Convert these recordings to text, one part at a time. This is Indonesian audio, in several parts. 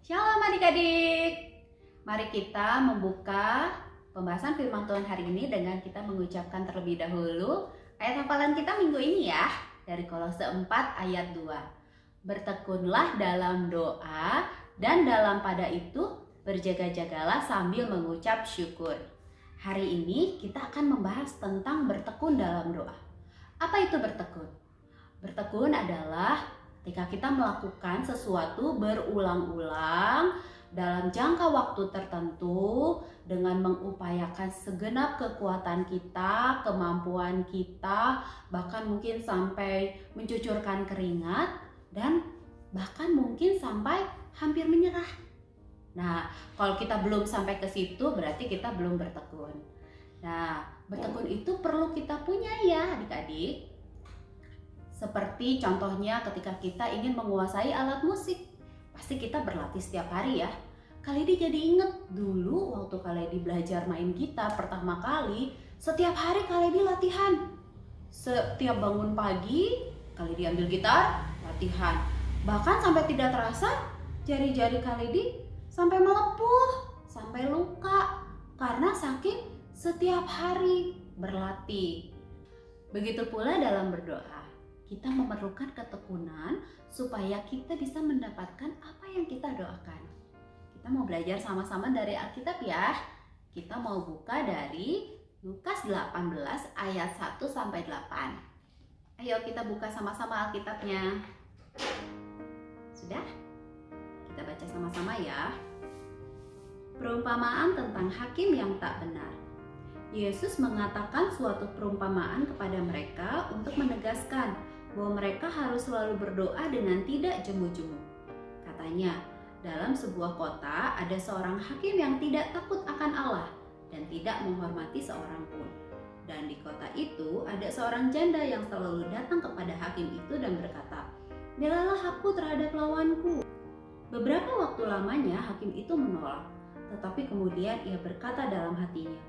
Shalom adik-adik. Mari kita membuka pembahasan firman Tuhan hari ini dengan kita mengucapkan terlebih dahulu ayat hafalan kita minggu ini ya, dari Kolose 4 ayat 2. Bertekunlah dalam doa dan dalam pada itu berjaga-jagalah sambil mengucap syukur. Hari ini kita akan membahas tentang bertekun dalam doa. Apa itu bertekun? Bertekun adalah ketika kita melakukan sesuatu berulang-ulang dalam jangka waktu tertentu dengan mengupayakan segenap kekuatan kita, kemampuan kita, bahkan mungkin sampai mencucurkan keringat dan bahkan mungkin sampai hampir menyerah. Nah, kalau kita belum sampai ke situ berarti kita belum bertekun. Nah, bertekun itu perlu kita punya ya adik-adik. Seperti contohnya ketika kita ingin menguasai alat musik, pasti kita berlatih setiap hari ya. Kaledi jadi inget dulu waktu Kaledi belajar main gitar pertama kali, setiap hari Kaledi latihan. Setiap bangun pagi, Kaledi ambil gitar, latihan. Bahkan sampai tidak terasa, jari-jari Kaledi sampai melepuh, sampai luka karena saking setiap hari berlatih. Begitu pula dalam berdoa. Kita memerlukan ketekunan supaya kita bisa mendapatkan apa yang kita doakan. Kita mau belajar sama-sama dari Alkitab ya. Kita mau buka dari Lukas 18 ayat 1 sampai 8. Ayo kita buka sama-sama Alkitabnya. Sudah? Kita baca sama-sama ya. Perumpamaan tentang hakim yang tak benar. Yesus mengatakan suatu perumpamaan kepada mereka untuk menegaskan bahwa mereka harus selalu berdoa dengan tidak jemu-jemu. Katanya, dalam sebuah kota ada seorang hakim yang tidak takut akan Allah dan tidak menghormati seorang pun. Dan di kota itu ada seorang janda yang selalu datang kepada hakim itu dan berkata, "Belalah aku terhadap lawanku." Beberapa waktu lamanya hakim itu menolak, tetapi kemudian ia berkata dalam hatinya,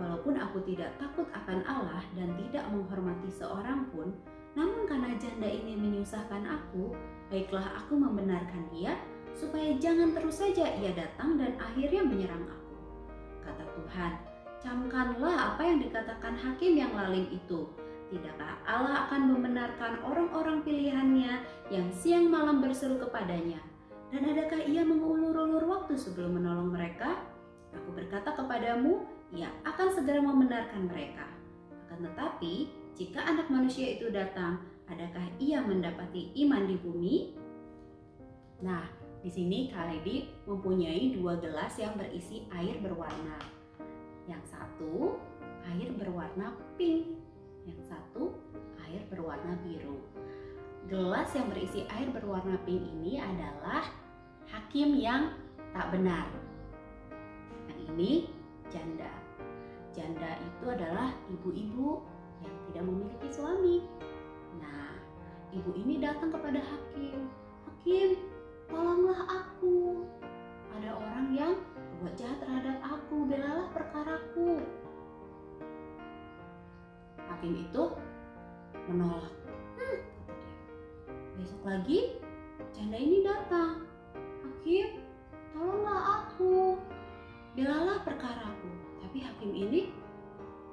"Walaupun aku tidak takut akan Allah dan tidak menghormati seorang pun, namun karena janda ini menyusahkan aku, baiklah aku membenarkan dia, supaya jangan terus saja ia datang dan akhirnya menyerang aku." Kata Tuhan, "Camkanlah apa yang dikatakan hakim yang lalim itu. Tidakkah Allah akan membenarkan orang-orang pilihannya yang siang malam berseru kepadanya? Dan adakah ia mengulur-ulur waktu sebelum menolong mereka? Aku berkata kepadamu, ia akan segera membenarkan mereka. Akan tetapi, jika anak manusia itu datang, adakah ia mendapati iman di bumi?" Nah, di sini Kaledi mempunyai 2 gelas yang berisi air berwarna. Yang satu, air berwarna pink. Yang satu, air berwarna biru. Gelas yang berisi air berwarna pink ini adalah hakim yang tak benar. Yang ini janda. Janda itu adalah ibu-ibu yang tidak memiliki suami. Nah, ibu ini datang kepada hakim. "Hakim, tolonglah aku. Ada orang yang buat jahat terhadap aku. Belalah perkaraku." Hakim itu menolak. Kata dia. Besok lagi, janda ini datang. "Hakim, tolonglah aku. Belalah perkaraku." Tapi hakim ini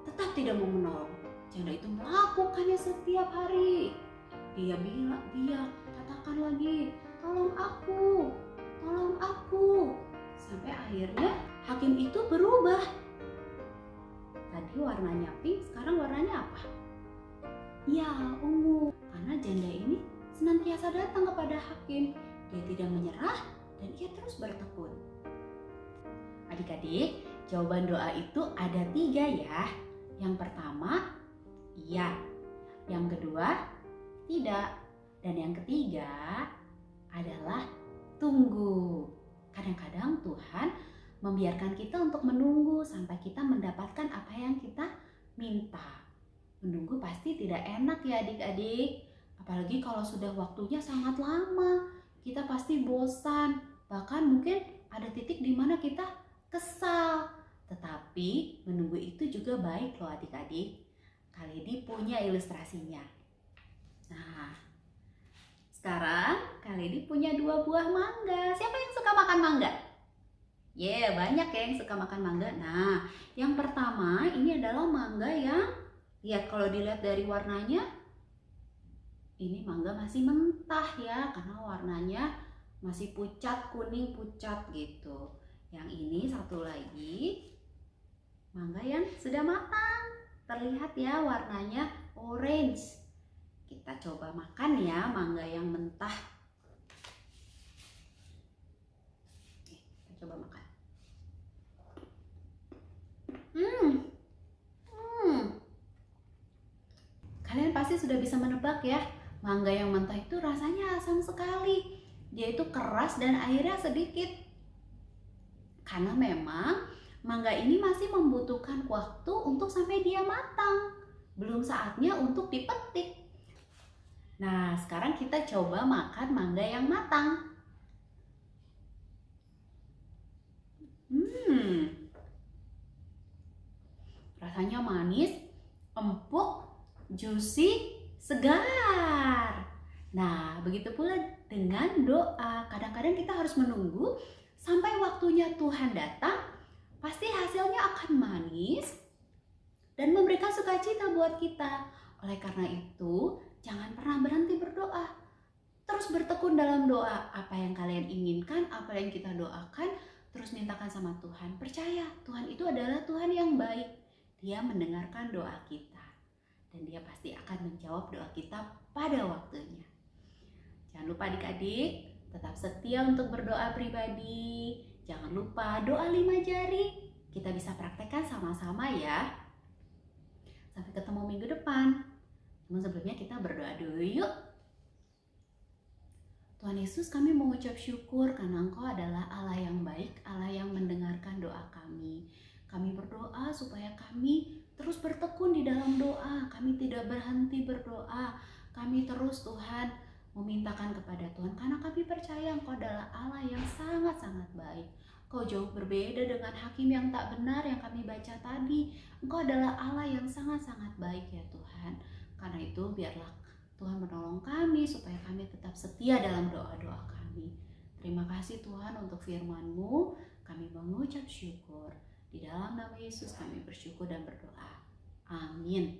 tetap tidak mau menolong. Janda itu melakukannya setiap hari. Dia bilang, katakan lagi, "Tolong aku, tolong aku." Sampai akhirnya hakim itu berubah. Tadi warnanya pink, sekarang warnanya apa? Ya, ungu. Karena janda ini senantiasa datang kepada hakim. Dia tidak menyerah dan ia terus bertekun. Adik-adik, jawaban doa itu ada 3 ya. Yang pertama, iya. Yang kedua, tidak. Dan yang ketiga adalah tunggu. Kadang-kadang Tuhan membiarkan kita untuk menunggu sampai kita mendapatkan apa yang kita minta. Menunggu pasti tidak enak ya adik-adik. Apalagi kalau sudah waktunya sangat lama. Kita pasti bosan. Bahkan mungkin ada titik di mana kita kesal. Tetapi menunggu itu juga baik loh adik-adik. Kaledi punya ilustrasinya. Nah, sekarang Kaledi punya 2 buah mangga. Siapa yang suka makan mangga? Banyak ya yang suka makan mangga. Nah, yang pertama ini adalah mangga yang, lihat kalau dilihat dari warnanya, ini mangga masih mentah ya, karena warnanya masih pucat, kuning pucat gitu. Yang ini satu lagi, mangga yang sudah matang. Terlihat ya warnanya orange. Kita coba makan ya mangga yang mentah. Kita coba makan. Kalian pasti sudah bisa menebak ya, mangga yang mentah itu rasanya asam sekali. Dia itu keras dan airnya sedikit. Karena memang mangga ini masih membutuhkan waktu untuk sampai dia matang. Belum saatnya untuk dipetik. Nah, sekarang kita coba makan mangga yang matang. Rasanya manis, empuk, juicy, segar. Nah, begitu pula dengan doa. Kadang-kadang kita harus menunggu sampai waktunya Tuhan datang. Pasti hasilnya akan manis dan memberikan sukacita buat kita. Oleh karena itu, jangan pernah berhenti berdoa. Terus bertekun dalam doa. Apa yang kalian inginkan, apa yang kita doakan, terus mintakan sama Tuhan. Percaya, Tuhan itu adalah Tuhan yang baik. Dia mendengarkan doa kita. Dan dia pasti akan menjawab doa kita pada waktunya. Jangan lupa adik-adik, tetap setia untuk berdoa pribadi. Jangan lupa doa 5 jari. Kita bisa praktekkan sama-sama ya. Sampai ketemu minggu depan. Namun sebelumnya kita berdoa dulu yuk. Tuhan Yesus, kami mengucap syukur karena Engkau adalah Allah yang baik, Allah yang mendengarkan doa kami. Kami berdoa supaya kami terus bertekun di dalam doa. Kami tidak berhenti berdoa. Kami terus Tuhan memintakan kepada Tuhan karena kami percaya Engkau adalah Allah yang sangat-sangat baik. Engkau jauh berbeda dengan hakim yang tak benar yang kami baca tadi. Engkau adalah Allah yang sangat-sangat baik ya Tuhan. Karena itu biarlah Tuhan menolong kami supaya kami tetap setia dalam doa-doa kami. Terima kasih Tuhan untuk firman-Mu. Kami mengucap syukur. Di dalam nama Yesus kami bersyukur dan berdoa. Amin.